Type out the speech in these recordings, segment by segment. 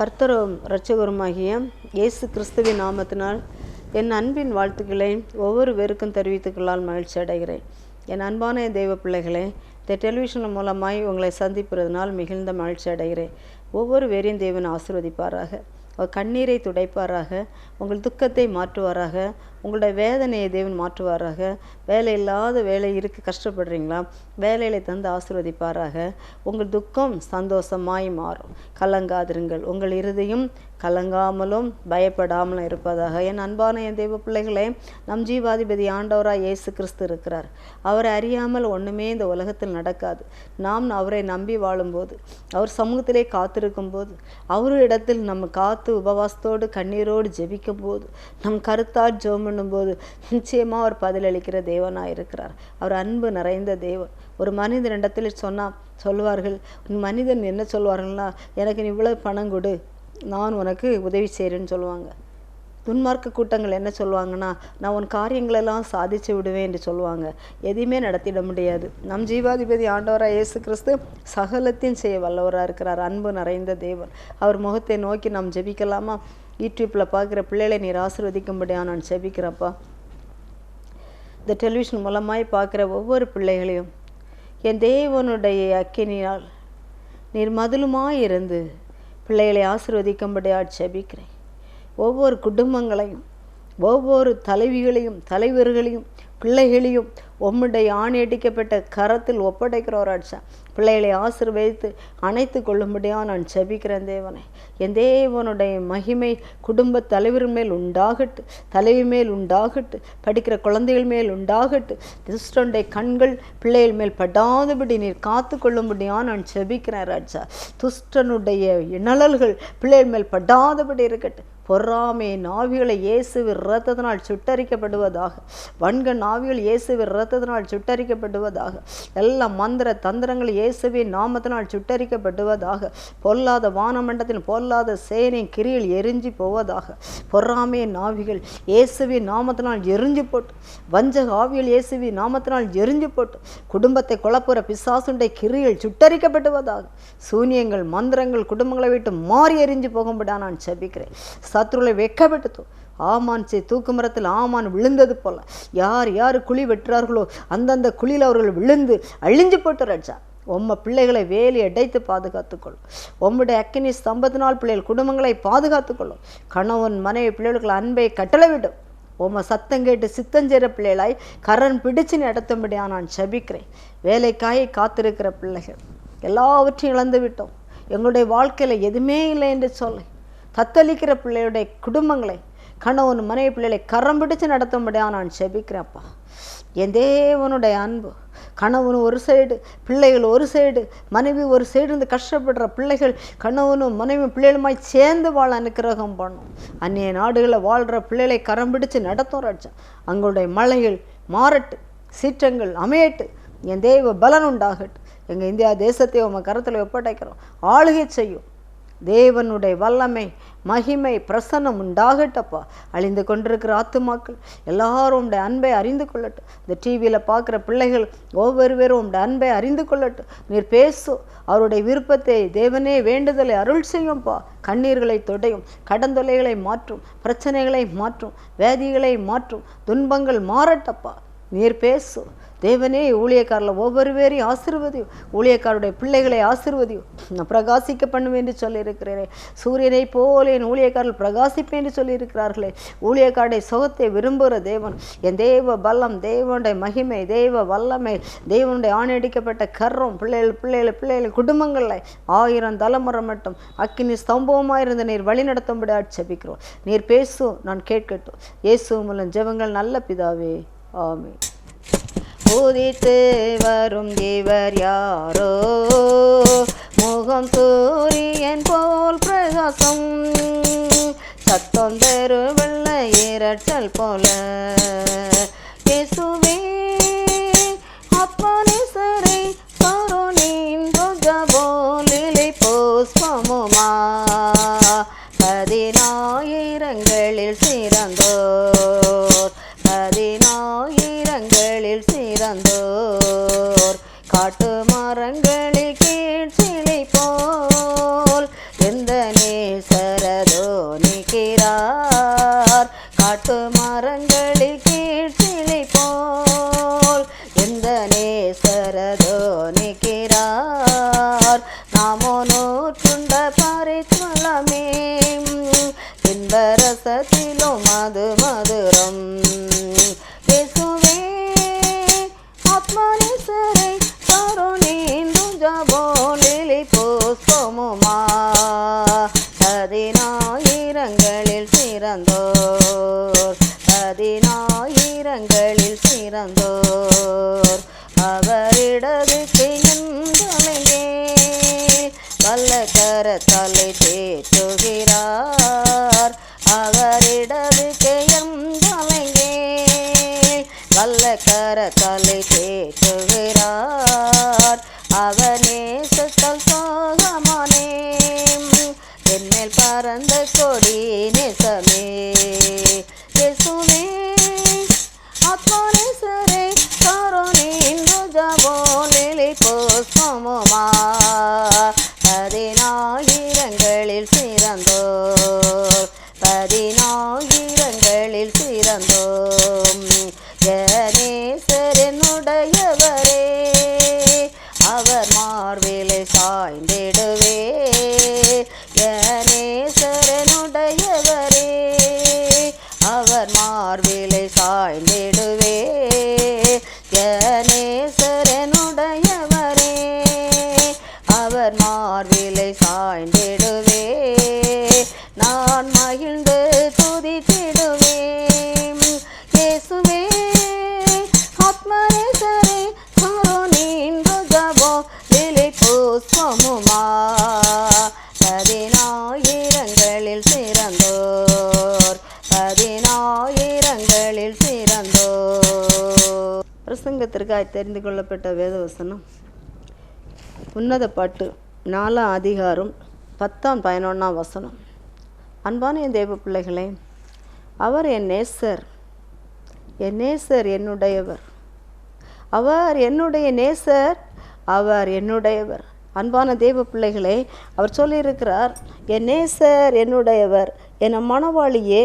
கர்த்தரும் இரட்சகருமாகிய இயேசு கிறிஸ்துவின் நாமத்தினால் என் அன்பின் வாழ்த்துக்களை ஒவ்வொரு பேருக்கும் தெரிவித்துக்கொள்ளால் மகிழ்ச்சி அடைகிறேன். என் அன்பான தெய்வ பிள்ளைகளே, இந்த டெலிவிஷன் மூலமாய் உங்களை சந்திப்பதனால் மிகுந்த மகிழ்ச்சி அடைகிறேன். ஒவ்வொரு பேரையும் தேவன் ஆசீர்வதிப்பாராக. அவர் கண்ணீரை துடைப்பாராக. உங்கள் துக்கத்தை மாற்றுவாராக. உங்களுடைய வேதனையை தேவன் மாற்றுவாராக. வேலை இல்லாத வேலை கஷ்டப்படுறீங்களா? வேலைகளை தந்து ஆசீர்வதிப்பாராக. உங்கள் துக்கம் சந்தோஷமாய் மாறும். கலங்காதிருங்கள். உங்கள் இருதயம் கலங்காமலும் பயப்படாமலும் இருப்பதாக. என் அன்பான என் தெய்வ பிள்ளைகளே, நம் ஜீவாதிபதி ஆண்டவராய் இயேசு கிறிஸ்து இருக்கிறார். அவரை அறியாமல் ஒன்றுமே இந்த உலகத்தில் நடக்காது. நாம் அவரை நம்பி வாழும்போது, அவர் சமூகத்திலே காத்திருக்கும் போது, அவரிடத்தில் நம்ம காத்து உபவாசத்தோடு கண்ணீரோடு ஜெபிக்கும் போது, நம் கருத்தால் ஜெபம் பண்ணும்போது நிச்சயமாக அவர் பதிலளிக்கிற தேவனாக இருக்கிறார். அவர் அன்பு நிறைந்த தேவன். ஒரு மனிதனிடத்தில் சொல்வார்கள், மனிதன் என்ன சொல்வார்கள்னா, எனக்கு நீ இவ்வளவு பணம் கொடு, நான் உனக்கு உதவி செய்கிறேன்னு சொல்லுவாங்க. துன்மார்க்க கூட்டங்கள் என்ன சொல்லுவாங்கன்னா, நான் உன் காரியங்களெல்லாம் சாதிச்சு விடுவேன் என்று சொல்லுவாங்க. எதையுமே நடத்திட முடியாது. நம் ஜீவாதிபதி ஆண்டவராக இயேசு கிறிஸ்து சகலத்தையும் செய்ய வல்லவராக இருக்கிறார். அன்பு நிறைந்த தேவன். அவர் முகத்தை நோக்கி நாம் ஜெபிக்கலாமா? யூடியூப்பில் பார்க்குற பிள்ளைகளை நீர் ஆசீர்வதிக்கும்படியாக நான் ஜெபிக்கிறப்பா. இந்த டெலிவிஷன் மூலமாய் பார்க்குற ஒவ்வொரு பிள்ளைகளையும் என் தேவனுடைய அக்கினியால் நீர் மதிலுமாயிருந்து பிள்ளைகளை ஆசீர்வதிக்கும்படியாக ஜெபிக்கிறேன். ஒவ்வொரு குடும்பங்களையும், ஒவ்வொரு தலைவர்களையும் பிள்ளைகளையும் உம்முடைய ஆணையடிக்கப்பட்ட கரத்தில் ஒப்படைக்கிறோராட்சா. பிள்ளைகளை ஆசீர்வதித்து அணைத்து கொள்ளும்படியாக நான் ஜெபிக்கிறேன் தேவனை. என் தேவனுடைய மகிமை குடும்ப தலைவர் மேல் உண்டாகட்டு, தலைவி மேல் உண்டாகட்டு, படிக்கிற குழந்தைகள் மேல் உண்டாகட்டு. துஷ்டனுடைய கண்கள் பிள்ளைகள் மேல் படாதபடி நீர் காத்து கொள்ளும்படியாக நான் ஜெபிக்கிறேன் ராஜா. துஷ்டனுடைய நிழல்கள் பிள்ளைகள் மேல் படாதபடி இருக்கட்டும். பொறாமை நாவிகளை இயேசுவின் இரத்தத்தினால் சுட்டரிக்கப்படுவதாக. வன்க நாவிகள் இயேசுவின் இரத்தத்தினால் சுட்டரிக்கப்படுவதாக. எல்லா மந்திர தந்திரங்கள் இயேசுவின் நாமத்தினால் சுட்டரிக்கப்படுவதாக. பொல்லாத வானமண்டத்தின் பொல்லாத சேனை கிரியில் எரிஞ்சு போவதாக. பொறாமை நாவிகள் இயேசுவின் நாமத்தினால் எரிஞ்சு போட்டு, வஞ்சக ஆவிகள் இயேசுவின் நாமத்தினால் எரிஞ்சு போட்டு, குடும்பத்தை குழப்புற பிசாசுடைய கிரியில் சுட்டரிக்கப்படுவதாக. சூனியங்கள் மந்திரங்கள் குடும்பங்களை விட்டு மாறி எரிஞ்சு போகும்படியா நான் ஜெபிக்கிறேன். சத்துருளை வெட்கப்பட்டுத்தோ. ஆமான் தூக்கு மரத்தில் ஆமான் விழுந்தது போல யார் யார் குழி வெட்டுறார்களோ அந்தந்த குழியில் அவர்கள் விழுந்து அழிஞ்சு போட்டு ராஜா. உம்ம பிள்ளைகளை வேலி அடைத்து பாதுகாத்துக்கொள்ளும். உம்முடைய அக்கினி ஸ்தம்பத்தினால் பிள்ளைகள் குடும்பங்களை பாதுகாத்துக்கொள்ளும். கணவன் மனைவி பிள்ளைகளுக்கு அன்பை கட்டளைவிடும். உம்ம சத்தம் கேட்டு சித்தஞ்செய்கிற பிள்ளைகளாய் கரண் பிடிச்சு நடத்தும்படியாக நான் ஜெபிக்கிறேன். வேலைக்காய் காத்திருக்கிற பிள்ளைகள் எல்லாவற்றையும் இழந்து விட்டோம், எங்களுடைய வாழ்க்கையில் எதுவுமே இல்லை என்று சொல்லி தத்தளிக்கிற பிள்ளையுடைய குடும்பங்களை, கணவன் மனைவி பிள்ளைகளை கரம் பிடிச்சு நடத்தும்படியாக நான் ஜெபிக்கிறேன்ப்பா. என் தேவனுடைய அன்பு, கணவன் ஒரு சைடு, பிள்ளைகள் ஒரு சைடு, மனைவி ஒரு சைடு இருந்து கஷ்டப்படுற பிள்ளைகள் கணவனும் மனைவி பிள்ளைகளுமாய் சேர்ந்து வாழ அனுக்கிரகம் பண்ணும். அந்நிய நாடுகளில் வாழ்கிற பிள்ளைகளை கரம் பிடிச்சு நடத்தும் ராஜா. அங்களுடைய மலைகள் மாறட்டு, சீற்றங்கள் அமையட்டு, என் தேவ பலன் உண்டாகட்டு. எங்கள் இந்தியா தேசத்தை உங்கள் கரத்தில் ஒப்படைக்கிறோம். ஆளுகை செய்யும். தேவனுடைய வல்லமை மகிமை பிரசன்னம் உண்டாகட்டப்பா. அழிந்து கொண்டிருக்கிற ஆத்துமாக்கள் எல்லாரும் உடைய அன்பை அறிந்து கொள்ளட்டும். இந்த டிவியில் பார்க்குற பிள்ளைகள் ஒவ்வொருவரும் உடைய அன்பை அறிந்து கொள்ளட்டும். நீர் பேசும். அவருடைய விருப்பத்தை தேவனே வேண்டுதலை அருள் செய்யும்பா. கண்ணீர்களை தொடையும், கடந்தொலைகளை மாற்றும், பிரச்சனைகளை மாற்றும், வியாதிகளை மாற்றும், துன்பங்கள் மாறட்டப்பா. நீர் பேசும் தேவனே. ஊழியக்காரில் ஒவ்வொரு பேரையும் ஆசீர்வதியும். ஊழியக்காருடைய பிள்ளைகளை ஆசீர்வதியும். நான் பிரகாசிக்க பண்ணுவேன் என்று சொல்லியிருக்கிறேன். சூரியனை போல என் ஊழியக்காரர்கள் பிரகாசிப்பேன் என்று சொல்லியிருக்கிறார்களே. ஊழியக்காருடைய சுகத்தை விரும்புகிற தேவன், என் தேவ பலம், தேவனுடைய மகிமை, தேவ வல்லமை, தேவனுடைய ஆணையடிக்கப்பட்ட கரம் பிள்ளைகள் குடும்பங்களில் 1000 தலைமுறை மட்டும் அக்கினி ஸ்தம்பமாக இருந்த நீர் வழி நடத்தும்படி ஜெபிக்கிறோம். நீர் பேசும், நான் கேட்கட்டும். இயேசு மூலம் ஜெபங்கள் நல்ல பிதாவே, ஆமென். உதித்து வரும் இவர் யாரோ, முகம் சூரியன் போல் பிரகாசம், சத்தம் தரு வெள்ளை இரட்டல் போல. இயேசுவே அப்பனேசரை கருணின் ரோஜா போலிலை புஷ்பமுமா, 10,000ங்களில் சிறந்தோர், 10,000ங்களில் சிறந்தோர், காட்டு மரங்களில் கீழ்ச்சிலை போல் எந்த நேச வளமே இன்பரசத்திலும் அது மதுரம் இயேசுவே ஆத்மநேசரை கருணீந்து ஜபோலிலி புஷ்பமுமா 10,000ங்களில் சிறந்தோர் 10,000ங்களில் சிறந்தோர் அவரிடதுக்கு எந்தலையே வல்ல கரத்தலை தேற்றுகிறார் அவரிடதுக்கு எந்தலையே வல்ல கரத்தலை தேற்றுகிறார் அவனே சத்தல் சோகமானே என்னில் பறந்த கொடி நேசமே இயேசுவே ஆத்மநேசரே கருணீந்து ஜபோலிலி புஷ்பமுமா 10,000ங்களில் சிறந்தோர் 10,000ங்களில் சிறந்தோம் நேசரனுடையவரே அவர் மார்பிலை சாய்ந்திடுவே நேசரனுடையவரே அவர் மார்பிலை சாய்ந்திடுவே நேசரனுடையவரே அவர் மார்பிலை சாய்ந்திடுவே நான் மகிழ்ந்து துதித்திடுவேன் இயேசுவே ஆத்மநேசரே கருணீந்து ஜபோலிலி புஷ்பமுமா 10,000ங்களில் சிறந்தோர் 10,000ங்களில் சிறந்தோர் பிரசங்கத்திற்காய் தெரிந்து கொள்ளப்பட்ட வேதவசனம் உன்னத பாட்டு 4ஆம் அதிகாரம் 10-11 வசனம். அன்பான என் தேவ பிள்ளைகளே, அவர் என் நேசர் என்னுடையவர். அவர் என்னுடைய நேசர், அவர் என்னுடையவர். அன்பான தேவ பிள்ளைகளே, அவர் சொல்லியிருக்கிறார், என் நேசர் என்னுடையவர், என் மணவாளியே,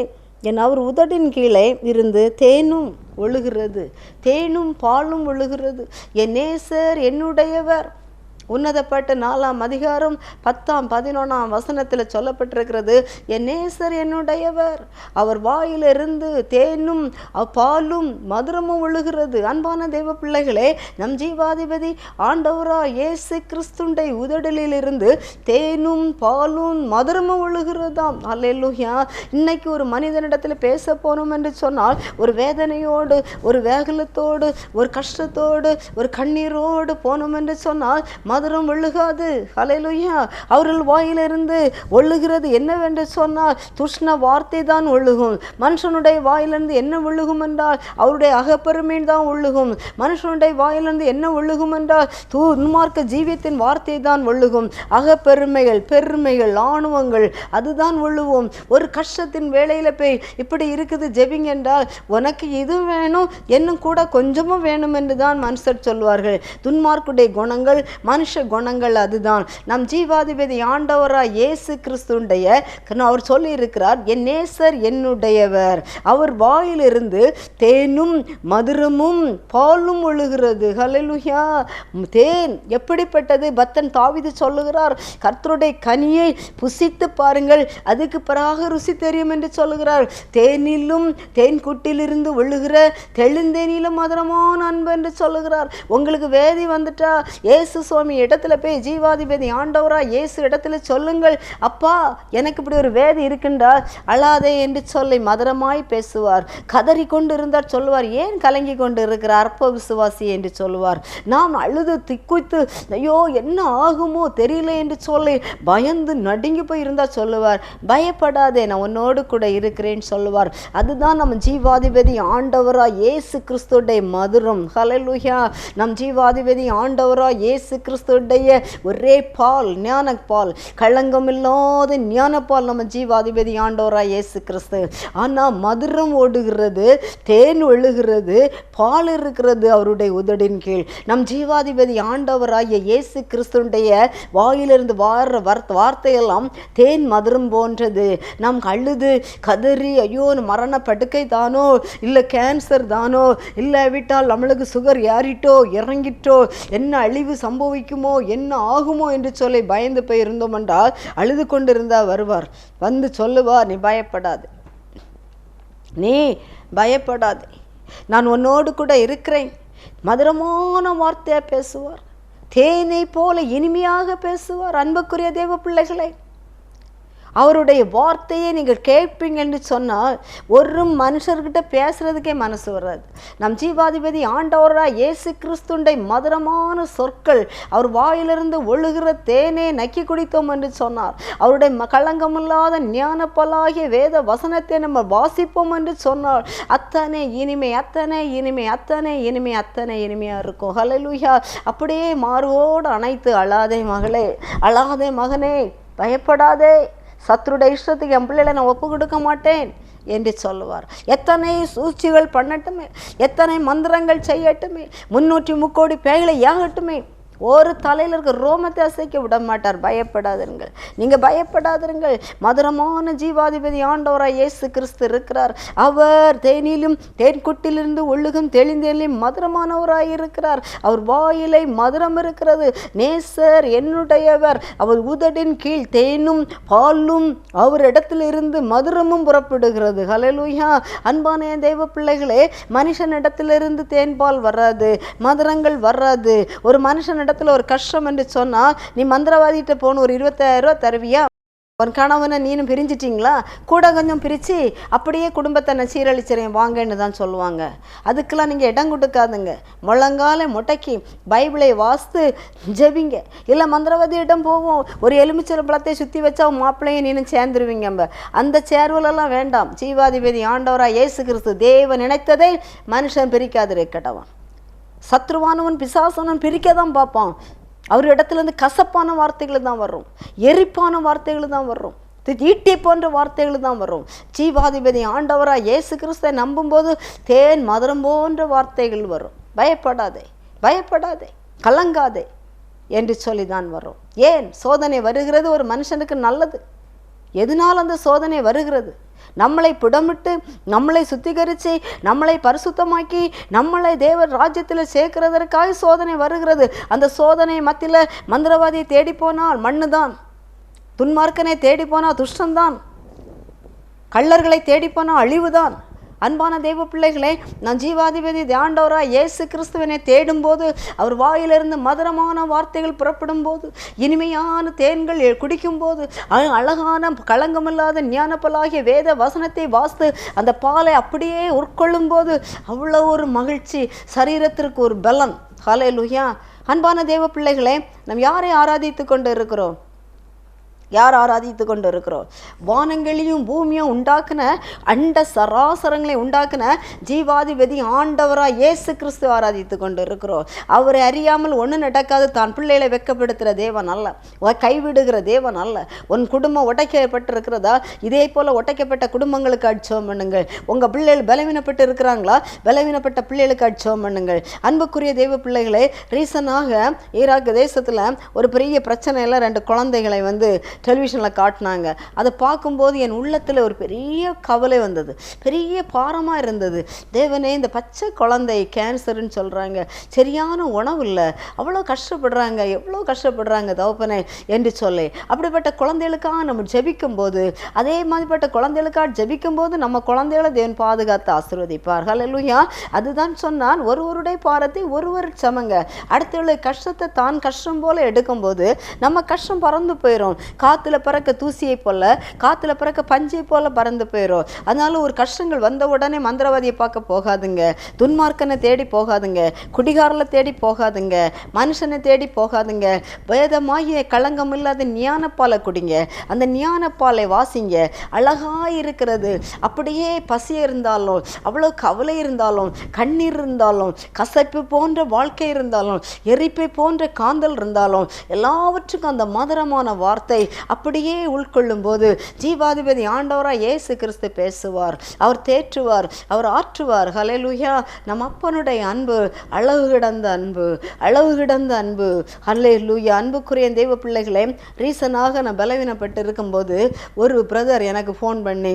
என் அவர் உதடின் கீழே இருந்து தேனும் ஒழுகிறது, தேனும் பாலும் ஒழுகிறது. என் நேசர் என்னுடையவர். உன்னதப்பட்ட 4ஆம் அதிகாரம் 10-11 வசனத்தில் சொல்லப்பட்டிருக்கிறது, என் நேசர் என்னுடையவர், அவர் வாயிலிருந்து தேனும் பாலும் மதுரமும் ஒழுகிறது. அன்பான தெய்வ பிள்ளைகளே, நம் ஜீவாதிபதி ஆண்டவராய் இயேசு கிறிஸ்துண்டை உதடலிலிருந்து தேனும் பாலும் மதுரமும் ஒழுகிறதாம். அல்லேலூயா. இன்னைக்கு ஒரு மனிதனிடத்தில் பேச போனோம் என்று சொன்னால், ஒரு வேதனையோடு, ஒரு வேகலத்தோடு, ஒரு கஷ்டத்தோடு, ஒரு கண்ணீரோடு போனோம் என்று சொன்னால் மதுரம் ஒழுகாது. ஹல்லேலூயா. அவர்கள் வாயிலிருந்து ஒழுகிறது என்னவென்று சொன்னால் துஷ்ண வார்த்தை தான் ஒழுகும். மனுஷனுடைய வாயிலிருந்து என்ன ஒழுகும் என்றால் அவருடைய அகப்பெருமை தான் ஒழுகும். மனுஷனுடைய வாயிலிருந்து என்ன ஒழுகும் என்றால் துன்மார்க்க ஜீவியத்தின் வார்த்தை தான் ஒழுகும். அகப்பெருமைகள், பெருமைகள், ஆணவங்கள், அதுதான் ஒழுகும். ஒரு கஷ்டத்தின் வேளையில போய் இப்படி இருக்குது ஜெபிங்க என்றால் உனக்கு இது வேணும் இன்னும் கூட கொஞ்சமும் வேணும் என்று தான் மனுஷர் சொல்வார்கள். துன்மார்க்குடைய குணங்கள், மனுஷ குணங்கள் அதுதான். நம் ஜீவாதிபதி ஆண்டவராய் இயேசு கிறிஸ்துடைய அவர் சொல்லி இருக்கிறார், என் நேசர் என்னுடையவர், அவர் வாயிலிருந்து தேனும் மதுரமும் பாலும் ஒழுகிறது. ஹல்லேலூயா. தேன் எப்படிப்பட்டது? பக்தன் தாவீது சொல்லுகிறார், கர்த்தருடைய கனியை புசித்து பாருங்கள், அதுக்கு பிறகு ருசி தெரியும் என்று சொல்லுகிறார். தேனிலும் தேன் குட்டிலிருந்து ஒழுகிற தெளிந்தேனிலும் மதுரமான அன்பு என்று சொல்லுகிறார். உங்களுக்கு வேதி வந்துட்டா இயேசு சுவாமி இடத்துல போய் ஜீவாதிபதி ஆண்டவரா இயேசு இடத்துல சொல்லுங்கள், அப்பா எனக்கு இப்படி ஒரு வேதி இருக்கின்றார், அழாதே என்று சொல்லி மதுரமாய் பேசுவார். கதறி கொண்டு இருந்தார் சொல்லுவார், ஏன் கலங்கி கொண்டு இருக்கிற அற்ப விசுவாசி என்று சொல்லுவார். நாம் அழுது திக்குத்து ஐயோ என்ன ஆகுமோ தெரியல என்று சொல்லி பயந்து நடுங்கி போய் இருந்தால் சொல்லுவார், பயப்படாதே நான் உன்னோடு கூட இருக்கிறேன்னு சொல்லுவார். அதுதான் நம் ஜீவாதிபதி ஆண்டவரா இயேசு கிறிஸ்துடைய மதுரம். ஹல்லேலூயா. நம் ஜீவாதிபதி ஆண்டவரா இயேசு கிறிஸ்துடைய ஒரே பால், ஞான பால், களங்கமில்லாத ஞான பால் நம்ம ஜீவாதிபதி ஆண்டவராய் இயேசு கிறிஸ்து. ஆனால் மதுரம் ஓடுகிறது, தேன் ஒழுகிறது, பால் இருக்கிறது அவருடைய உதடின் கீழ். நம் ஜீவாதிபதி ஆண்டவராகிய இயேசு கிறிஸ்துடைய வாயிலிருந்து வார வார்த்தையெல்லாம் தேன் மதுரம் போன்றது. நாம் அழுது கதறி ஐயோ மரண படுக்கை தானோ, இல்லை கேன்சர் தானோ, இல்லை விட்டால் நம்மளுக்கு சுகர் ஏறிட்டோ இறங்கிட்டோ, என்ன அழிவு சம்பவிக்கும் கிடைக்குமோ என்ன ஆகுமோ என்று சொல்லி பயந்து போய் இருந்தோம் என்றால் அழுது கொண்டிருந்தா வருவார், வந்து சொல்லுவார், நீ பயப்படாது, நீ பயப்படாது, நான் உன்னோடு கூட இருக்கிறேன். மதுரமான வார்த்தையாக பேசுவார், தேனை போல இனிமையாக பேசுவார். அன்புக்குரிய தேவ பிள்ளைகளை, அவருடைய வார்த்தையை நீங்கள் கேட்பீங்க என்று சொன்னால் ஒரு மனுஷர்கிட்ட பேசுறதுக்கே மனசு வராது. நம் ஜீவாதிபதி ஆண்டவராக இயேசு கிறிஸ்துடைய மதுரமான சொற்கள், அவர் வாயிலிருந்து ஒழுகிற தேனே நக்கி குடித்தோம் என்று சொன்னார். அவருடைய களங்கமில்லாத ஞானப்பலாகிய வேத வசனத்தை நம்ம வாசிப்போம் என்று சொன்னார். அத்தனை இனிமை, அத்தனை இனிமை, அத்தனை இனிமை, அத்தனை இனிமையாக இருக்கும். ஹல்லேலூயா. அப்படியே மார்போடு அணைத்து, அழாதே மகளே, அழாதே மகனே, பயப்படாதே, சத்துருடைய இஷ்டத்துக்கு என் பிள்ளைகளை நான் ஒப்பு கொடுக்க மாட்டேன் என்று சொல்லுவார். எத்தனை சூழ்ச்சிகள் பண்ணட்டுமே, எத்தனை மந்திரங்கள் செய்யட்டுமே, 330 பேய்களை ஏகட்டுமே, ஒரு தலையில் இருக்க ரோமத்தை அசைக்க விட மாட்டார். பயப்படாதீர்கள், நீங்கள் பயப்படாதீர்கள். மதுரமான ஜீவாதிபதி ஆண்டவராய் இயேசு கிறிஸ்து இருக்கிறார். அவர் தேனிலும் தேன்குட்டிலிருந்து ஒழுகும் தெளிந்தேனிலும் மதுரமானவராய் இருக்கிறார். அவர் வாயிலை மதுரம் இருக்கிறது. நேசர் என்னுடையவர், அவர் உதடின் கீழ் தேனும் பாலும் அவர் இடத்திலிருந்து மதுரமும் புறப்படுகிறது. ஹல்லேலூயா. அன்பான தெய்வ பிள்ளைகளே, மனுஷனிடத்திலிருந்து தேன்பால் வராது, மதுரங்கள் வராது. ஒரு மனுஷன் இடத்துல ஒரு கஷ்டம் என்று சொன்னா, நீ மந்திரவாதிகிட்ட போன ஒரு 20,000 ரூபா தருவியா? உன் கணவனை நீனும் பிரிஞ்சிட்டிங்களா? கூட கொஞ்சம் பிரித்து அப்படியே குடும்பத்தை நான் சீரழிச்சிறேன் வாங்கன்னு தான் சொல்லுவாங்க. அதுக்கெல்லாம் நீங்கள் இடம் கொடுக்காதுங்க. முழங்கால முட்டைக்கு பைபிளை வாசித்து ஜெபிங்க. இல்லை மந்திரவாதியிடம் போவோம், ஒரு எலுமிச்சை பழத்தை சுற்றி வச்சா மாப்பிள்ளையை நீனும் சேர்ந்துருவீங்க. அந்த சேர்வுலெல்லாம் வேண்டாம். ஜீவாதிபதி ஆண்டவராக இயேசு கிறிஸ்து, தேவன் நினைத்ததை மனுஷன் பிரிக்காதிருக்கட்டவன். சத்ருவானவன் பிசாசனவன் பிரிக்க தான் பார்ப்பான். அவர் இடத்துலேருந்து கசப்பான வார்த்தைகள் தான் வரும், எரிப்பான வார்த்தைகள் தான் வரும், ஈட்டி போன்ற வார்த்தைகள் தான் வரும். ஜீவாதிபதி ஆண்டவராக இயேசு கிறிஸ்துவை நம்பும்போது தேன் மதுரம் போன்ற வார்த்தைகள் வரும். பயப்படாதே, பயப்படாதே, கலங்காதே என்று சொல்லி தான் வரும். ஏன் சோதனை வருகிறது? ஒரு மனுஷனுக்கு நல்லது. எதனால் அந்த சோதனை வருகிறது? நம்மளை புடமிட்டு, நம்மளை சுத்திகரித்து, நம்மளை பரிசுத்தமாக்கி, நம்மளை தேவ ராஜ்யத்தில் சேர்க்கிறதற்காக சோதனை வருகிறது. அந்த சோதனை மத்தியில் மந்திரவாதியை தேடி போனால் மண்ணு தான், துன்மார்க்கனை தேடி போனால் துஷ்டந்தான், கள்ளர்களை தேடி போனால் அழிவுதான். அன்பான தெய்வ பிள்ளைகளே, நான் ஜீவாதிபதி ஆண்டவராக இயேசு கிறிஸ்துவனை தேடும்போது, அவர் வாயிலிருந்து மதுரமான வார்த்தைகள் புறப்படும் போது, இனிமையான தேன்கள் குடிக்கும்போது, அழகான களங்கமில்லாத ஞானப்பலாகிய வேத வசனத்தை வாசித்து அந்த பாலை அப்படியே உட்கொள்ளும் போது அவ்வளோ ஒரு மகிழ்ச்சி, சரீரத்திற்கு ஒரு பலம். ஹல்லேலூயா. அன்பான தெய்வ பிள்ளைகளே, நாம் யாரை ஆராதித்து கொண்டு இருக்கிறோம்? யார் ஆராதித்து கொண்டு இருக்கிறோம்? வானங்களையும் பூமியும் உண்டாக்குன, அண்ட சராசரங்களை உண்டாக்குன ஜீவாதிபதி ஆண்டவராக இயேசு கிறிஸ்து ஆராதித்து கொண்டு இருக்கிறோம். அவரை அறியாமல் ஒன்று நடக்காது. தான் பிள்ளைகளை வெட்கப்படுத்துகிற தேவன் அல்ல, கைவிடுகிற தேவன் அல்ல. உன் குடும்பம் உடைக்கப்பட்டிருக்கிறதா? இதே போல் உடைக்கப்பட்ட குடும்பங்களுக்கு அடிச்சோம் பண்ணுங்கள். உங்கள் பிள்ளைகள் பலவீனப்பட்டு இருக்கிறாங்களா? பலவீனப்பட்ட பிள்ளைகளுக்கு அடிச்சோம் பண்ணுங்கள். அன்புக்குரிய தெய்வ பிள்ளைகளை, ரீசனாக ஈராக் தேசத்தில் ஒரு பெரிய பிரச்சனையில் 2 குழந்தைகளை டெலிவிஷனில் காட்டினாங்க. அதை பார்க்கும்போது என் உள்ளத்தில் ஒரு பெரிய கவலை வந்தது, பெரிய பாரமாக இருந்தது. தேவனே, இந்த பச்சை குழந்தை கேன்சர்னு சொல்கிறாங்க, சரியான உணவு இல்லை, அவ்வளோ கஷ்டப்படுறாங்க, எவ்வளோ கஷ்டப்படுறாங்க தகப்பனே என்று சொல்லி, அப்படிப்பட்ட குழந்தைகளுக்காக நம்ம ஜெபிக்கும்போது, அதே மாதிரிப்பட்ட குழந்தைகளுக்காக ஜெபிக்கும்போது நம்ம குழந்தைகளை தேவன் பாதுகாத்து ஆசீர்வதிப்பார். ஹல்லேலூயா. அதுதான் சொன்னான், ஒருவருடைய பாரத்தை ஒருவர் சமங்க. அடுத்தவளுடைய கஷ்டத்தை தான் கஷ்டம் போல எடுக்கும்போது நம்ம கஷ்டம் பறந்து போயிடும். காற்றுல பறக்க தூசியை போல, காற்றுல பறக்க பஞ்சை போல பறந்து போயிடும். அதனால ஒரு கஷ்டங்கள் வந்த உடனே மந்திரவாதியை பார்க்க போகாதுங்க, துன்மார்க்கனை தேடி போகாதுங்க, குடிகாரலை தேடி போகாதுங்க, மனுஷனை தேடி போகாதுங்க. வேதமாகிய களங்கம் இல்லாத ஞானப்பாலை குடிங்க. அந்த ஞானப்பாலை வாசிங்க. அழகாக இருக்கிறது. அப்படியே பசி இருந்தாலும், அவ்வளோ கவலை இருந்தாலும், கண்ணீர் இருந்தாலும், கசப்பு போன்ற வாழ்க்கை இருந்தாலும், எரிப்பை போன்ற காந்தல் இருந்தாலும், எல்லாவற்றுக்கும் அந்த மதுரமான வார்த்தை அப்படியே உள்கொள்ளும் போது ஜீவாதிபதி ஆண்டவராக இயேசு கிறிஸ்து பேசுவார். அவர் தேற்றுவார், அவர் ஆற்றுவார். ஹல்லேலூயா. நம் அப்பனுடைய அன்பு அளவு கிடந்த அன்பு, அளவு கிடந்த அன்பு. ஹல்லேலூயா. அன்புக்குரிய தெய்வ பிள்ளைகளே, ரீசனாக நான் பலவீனப்பட்டு இருக்கும்போது ஒரு பிரதர் எனக்கு ஃபோன் பண்ணி,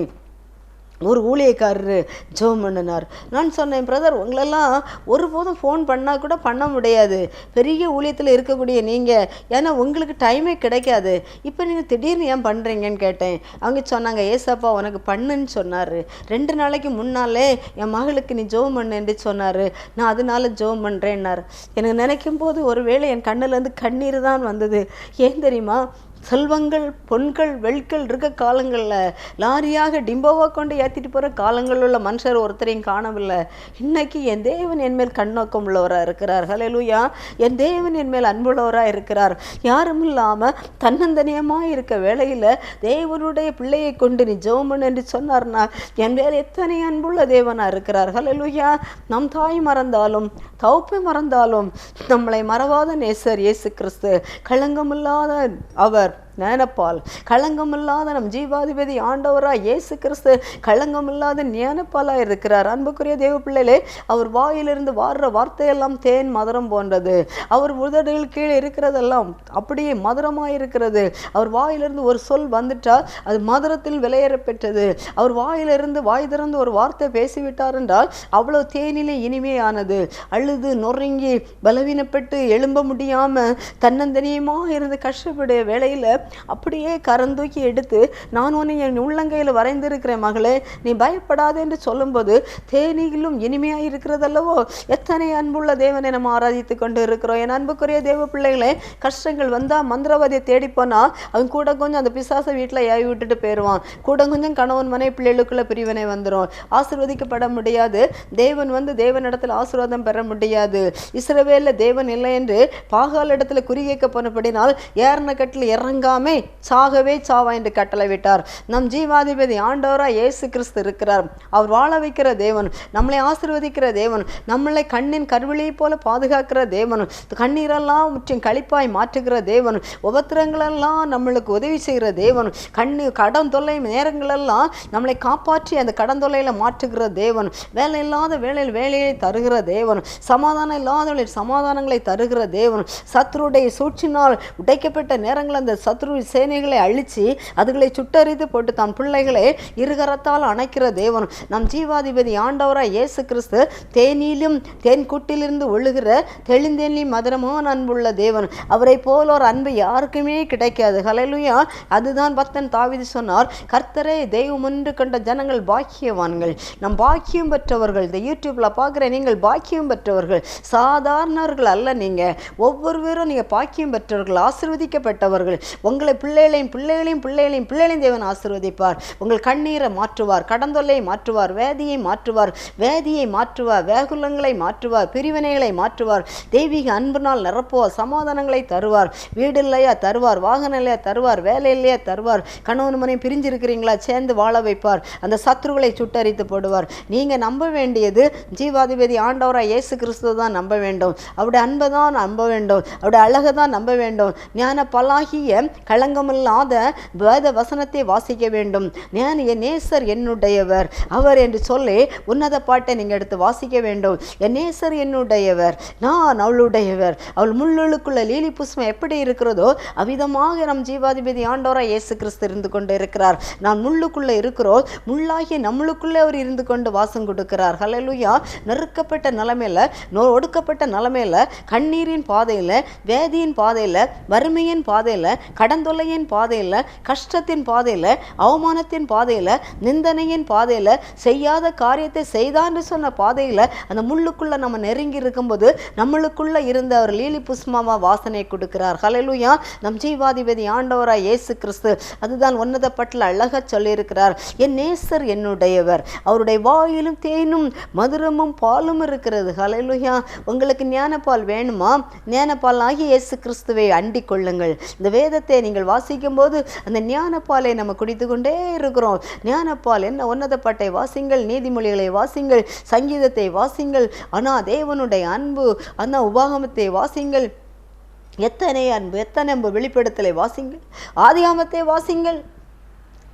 ஒரு ஊழியக்காரரு ஜெபம் பண்ணினார். நான் சொன்னேன், பிரதர் உங்களெல்லாம் ஒருபோதும் ஃபோன் பண்ணால் கூட பண்ண முடியாது, பெரிய ஊழியத்தில் இருக்கக்கூடிய நீங்கள், ஏன்னா உங்களுக்கு டைமே கிடைக்காது, இப்போ நீங்கள் திடீர்னு ஏன் பண்ணுறீங்கன்னு கேட்டேன். அவங்க சொன்னாங்க, ஏசப்பா உனக்கு பண்ணுன்னு சொன்னார், 2 நாளைக்கு முன்னாலே என் மகளுக்கு நீ ஜெபம் பண்ணுன்னு சொன்னார், நான் அதனால ஜெபம் பண்ணுறேன்னார். எனக்கு நினைக்கும் போது ஒருவேளை என் கண்ணிலேருந்து கண்ணீர் தான் வந்தது. ஏன் தெரியுமா? செல்வங்கள் பொன்கள் வெள்கள் இருக்க காலங்களில் லாரியாக டிம்போவாக கொண்டு ஏற்றிட்டு போகிற காலங்களில் உள்ள மனுஷர் ஒருத்தரையும் காணவில்லை. இன்னைக்கு என் தேவன் என் மேல் கண்ணோக்கம் உள்ளவராக இருக்கிறார். ஹல்லேலூயா. என் தேவன் என் மேல் அன்புள்ளவராக இருக்கிறார். யாரும் இல்லாமல் தன்னந்தனியமாக இருக்க வேளையில் தேவனுடைய பிள்ளையை கொண்டு நீ ஜெபம் பண்ணு என்று சொன்னார்னா என் மேல் எத்தனை அன்புள்ள தேவனாக இருக்கிறார். ஹல்லேலூயா. நம் தாய் மறந்தாலும் தவுப்பை மறந்தாலும் நம்மளை மறவாத நேசர் இயேசு கிறிஸ்து. களங்கமில்லாத அவர் ஞானப்பால், களங்கமில்லாத நம் ஜீவாதிபதி ஆண்டவராக இயேசு கிறிஸ்து களங்கமில்லாத ஞானப்பாலாக இருக்கிறார். அன்புக்குரிய தேவ பிள்ளைகளே, அவர் வாயிலிருந்து வாடுற வார்த்தையெல்லாம் தேன் மதுரம் போன்றது. அவர் உதடுகள் கீழே இருக்கிறதெல்லாம் அப்படியே மதுரமாக இருக்கிறது. அவர் வாயிலிருந்து ஒரு சொல் வந்துட்டால் அது மதுரத்தில் விலையேற பெற்றது. அவர் வாயிலிருந்து வாய் திறந்து ஒரு வார்த்தை பேசிவிட்டார் என்றால் அவ்வளோ தேனிலே இனிமையானது. அழுது நொறுங்கி பலவீனப்பட்டு எழும்ப முடியாமல் தன்னந்தனியமாக இருந்து கஷ்டப்படைய வேளையில் அப்படியே கரந்தூக்கி எடுத்து, நான் உன்னை என் உள்ளங்கையில் வரைந்திருக்கிறேன் மகளே, நீ பயப்படாது என்று சொல்லும்போது தேனியிலும் இனிமையாக இருக்கிறதல்லவோ. எத்தனை அன்புள்ள தேவனை நம்ம ஆராதித்து கொண்டு இருக்கிறோம். என் அன்புக்குரிய தேவ பிள்ளைகளே, கஷ்டங்கள் வந்தால் மந்திரவாதியை தேடி போனால் அவன் கூட கொஞ்சம் அந்த பிசாசை வீட்டில் ஏவி விட்டுட்டு போயிடுவான். கூட கொஞ்சம் கணவன் மனை பிள்ளைகளுக்குள்ள பிரிவினை வந்துடும். ஆசீர்வதிக்கப்பட முடியாது. தேவன் தேவனிடத்தில் ஆசீர்வாதம் பெற முடியாது. இஸ்ரவேலில் தேவன் இல்லை என்று பாகால் இடத்துல குறிகேட்க போனபடினால் ஏறின கட்டில் இறங்காமே சாகவே சாவா என்று கட்டளை விட்டார். நம் ஜீவாதிபதி ஆண்டவராய் இயேசு கிறிஸ்து இருக்கிறார். அவர் வாழ வைக்கிற தேவன், நம்மளை ஆசீர்வதிக்கிற தேவன், நம்மளை கண்ணின் கருவிழியை போல பாதுகாக்கிற தேவன், கண்ணீரெல்லாம் முற்றின் களிப்பாய் மாற்றுகிற தேவன், உபத்திரங்களெல்லாம் நம்மளுக்கு உதவி செய்கிற தேவன், கடன் தொல்லை நேரங்களெல்லாம் நம்மளை காப்பாற்றி அந்த கடன் தொல்லையில் மாற்றுகிற தேவன், வேலை இல்லாத வேலையில் வேலையை தருகிற தேவன், சமாதானம் இல்லாதவர்களில் சமாதானங்களை தருகிற தேவன், சத்துருடைய சூழ்ச்சினால் உடைக்கப்பட்ட நேரங்கள் அந்த சத்துரு சேனைகளை அழித்து அதுகளை சுட்டரித்து போட்டு தன் பிள்ளைகளை இருகரத்தால் அணைக்கிற தேவன், நம் ஜீவாதிபதி ஆண்டவராய் இயேசு கிறிஸ்து தேனிலும் தேன் கூட்டிலிருந்து ஒழுகிற தெளிந்தேனி மதுரமான அன்புள்ள தேவன். அவரை போல ஒரு அன்பு யாருக்குமே கிடைக்காது. ஹல்லேலூயா. அதுதான் பக்தன் தாவீது சொன்னார், கர்த்தரே தெய்வம் என்று கண்ட ஜனங்கள் பாக்கியவான்கள். நம் பாக்கியம் பெற்றவர்கள். இந்த யூடியூப்ல பார்க்குற நீங்கள் பாக்கியம் பெற்றவர்கள், சாதாரணவர்கள் அல்ல. நீங்கள் ஒவ்வொருவரும் நீங்கள் பாக்கியம் பெற்றவர்கள், ஆசீர்வதிக்கப்பட்டவர்கள். உங்களை பிள்ளைகளையும் தேவன் ஆசீர்வதிப்பார். உங்கள் கண்ணீரை மாற்றுவார், கடந்தொல்லை மாற்றுவார், வேதியை மாற்றுவார், வேகுலங்களை மாற்றுவார், பிரிவினைகளை மாற்றுவார், தெய்வீக அன்பினால் நிரப்புவார், சமாதானங்களை தருவார், வீடு இல்லையா தருவார், வாகனம் இல்லையா தருவார், வேலை இல்லையா தருவார், கணவன் மனைவி பிரிஞ்சிருக்கிறீங்களா சேர்ந்து வாழ வைப்பார், அந்த சத்துருகளை சுட்டரித்து போடுவார். நீங்க நம்ப வேண்டியது ஜீவாதிபதி ஆண்டவராய் இயேசு கிறிஸ்து தான் நம்ப வேண்டும். அவருடைய அன்பை தான் நம்ப வேண்டும். அவருடைய அழகை தான் நம்ப வேண்டும். ஞான பல்லாகிய களங்கமில்லாத வேத வசனத்தை வாசிக்க வேண்டும். நேசர் என்னுடையவர் அவர் என்று சொல்லி உன்னத பாட்டை நீங்கள் எடுத்து வாசிக்க வேண்டும். என் நேசர் என்னுடையவர், நான் அவளுடையவர். அவள் முள்ளுக்குள்ள லீலி புஷ்பம் எப்படி இருக்கிறதோ அவ்விதமாக நம் ஜீவாதிபதி ஆண்டவராய் இயேசு கிறிஸ்து இருந்து கொண்டு இருக்கிறார். நான் முள்ளுக்குள்ள இருக்கிறோம், முள்ளாகிய நம்மளுக்குள்ளே அவர் இருந்து கொண்டு வாசம் கொடுக்கிறார். ஹல்லேலூயா. நெருக்கப்பட்ட நிலைமையில, ஒடுக்கப்பட்ட நிலைமையில, கண்ணீரின் பாதையில, வேதியின் பாதையில, வறுமையின் பாதையில, கடந்தொல்லையின் பாதையில, கஷ்டத்தின் பாதையில, அவமானத்தின் பாதையில, நிந்தனையின் பாதையில, செய்யாத காரியத்தை செய்தான்னு சொன்ன பாதையில அந்த முள்ளுக்குள்ள நம்ம நெருங்கி இருக்கும்போது நம்மளுக்குள்ள இருந்த அவர் லீலி புஷ்பமா வாசனை கொடுக்கிறார். ஹல்லேலூயா. நம் ஜீவாதிபதி ஆண்டவராய் இயேசு கிறிஸ்து அதுதான் உன்னத பட்டில் அழகா சொல்லியிருக்கிறார். என் நேசர் என்னுடையவர், அவருடைய வாயிலும் தேனும் மதுரமும் பாலும் இருக்கிறது. ஹல்லேலூயா. உங்களுக்கு ஞானப்பால் வேணுமா? ஞானப்பால் ஆகிய இயேசு கிறிஸ்துவை அண்டிக் கொள்ளுங்கள். இந்த வேதத்தை நீங்கள் வாசிக்கும் போது அந்த ஞானப்பாலை நம்ம குடித்து கொண்டே இருக்கிறோம். ஞானப்பால் என்ன? உன்னதப்பாட்டை வாசிங்கள், நீதிமொழிகளை வாசிங்கள், சங்கீதத்தை வாசிங்கள், தேவனுடைய அன்பு உபாகமத்தை வாசிங்கள். எத்தனை அன்பு, எத்தனை அன்பு வெளிப்படுத்தலை வாசிங்கள், ஆதியாகமத்தை வாசிங்கள்.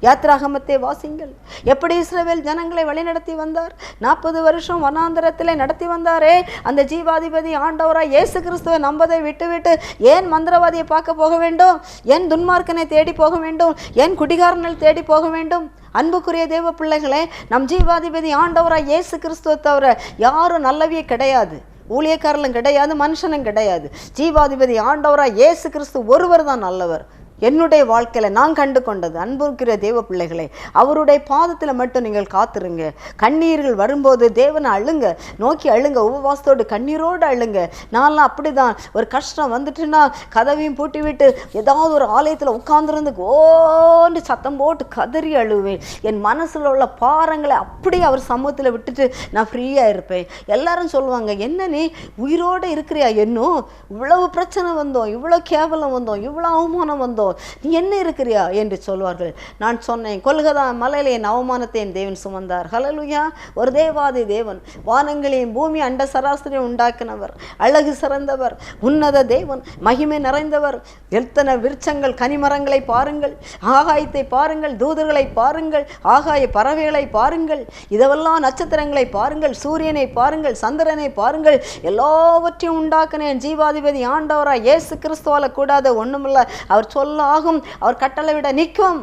யாத்ராகமத்தை வாசிங்கள். எப்படி இஸ்ரவேல் ஜனங்களை வழிநடத்தி வந்தார். 40 வருஷம் வனாந்தரத்திலே நடத்தி வந்தாரே. அந்த ஜீவாதிபதி ஆண்டவராய் இயேசு கிறிஸ்துவை நம்பதை விட்டுவிட்டு ஏன் மந்திரவாதியை பார்க்க போக வேண்டும்? ஏன் துன்மார்க்கனை தேடி போக வேண்டும்? ஏன் குடிகாரனை தேடி போக வேண்டும்? அன்புக்குரிய தேவ பிள்ளைகளே, நம் ஜீவாதிபதி ஆண்டவராய் இயேசு கிறிஸ்துவை தவிர யாரும் நல்லவே கிடையாது. ஊழியக்காரர்களும் கிடையாது, மனுஷனும் கிடையாது. ஜீவாதிபதி ஆண்டவராய் இயேசு கிறிஸ்து ஒருவர் தான் நல்லவர். என்னுடைய வாழ்க்கையில் நான் கண்டு கொண்டது, அன்புக்கிற தேவ பிள்ளைகளே, அவருடைய பாதத்தில் மட்டும் நீங்கள் காத்துருங்க. கண்ணீர்கள் வரும்போது தேவனை அழுங்க, நோக்கி அழுங்க, உபவாசத்தோடு கண்ணீரோடு அழுங்க. நான்லாம் அப்படி தான். ஒரு கஷ்டம் வந்துட்டுன்னா கதவையும் பூட்டி விட்டு ஏதாவது ஒரு ஆலயத்தில் உட்கார்ந்துருந்து ஓண்டு சத்தம் போட்டு கதறி அழுவேன். என் மனசில் உள்ள பாரங்களை அப்படியே அவர் சமூகத்தில் விட்டுட்டு நான் ஃப்ரீயாக இருப்பேன். எல்லாரும் சொல்லுவாங்க, என்ன நீ உயிரோடு இருக்கிறியா? இன்னும் இவ்வளவு பிரச்சனை வந்தோம், இவ்வளோ கேவலம் வந்தோம், இவ்வளோ அவமானம் வந்தோம், நீ என்ன இருக்கிறியா என்று சொல்வார்கள். நான் சொன்னேன், கொல்கதா மலையிலே என் அவமானத்தை என் தேவன் சுமந்தார். ஹல்லேலூயா. ஒரு தேவாதி தேவன், வானங்களையும் பூமி அண்ட சராசரியும் உண்டாக்கினவர், அழகு சிறந்தவர், உன்னத தேவன், மகிமை நிறைந்தவர். எத்தனை விருட்சங்கள், கனிமரங்களை பாருங்கள், ஆகாயத்தை பாருங்கள், தூதர்களை பாருங்கள், ஆகாய பறவைகளை பாருங்கள், இதெல்லாம் நட்சத்திரங்களை பாருங்கள், சூரியனை பாருங்கள், சந்திரனை பாருங்கள், எல்லாவற்றையும் உண்டாக்கினேன். ஜீவாதிபதி ஆண்டவராய் இயேசு கிறிஸ்துவால கூடாத ஒண்ணுமில்ல. அவர் சொல்ல ஆகும், அவர் கட்டளை விட நிற்கும்.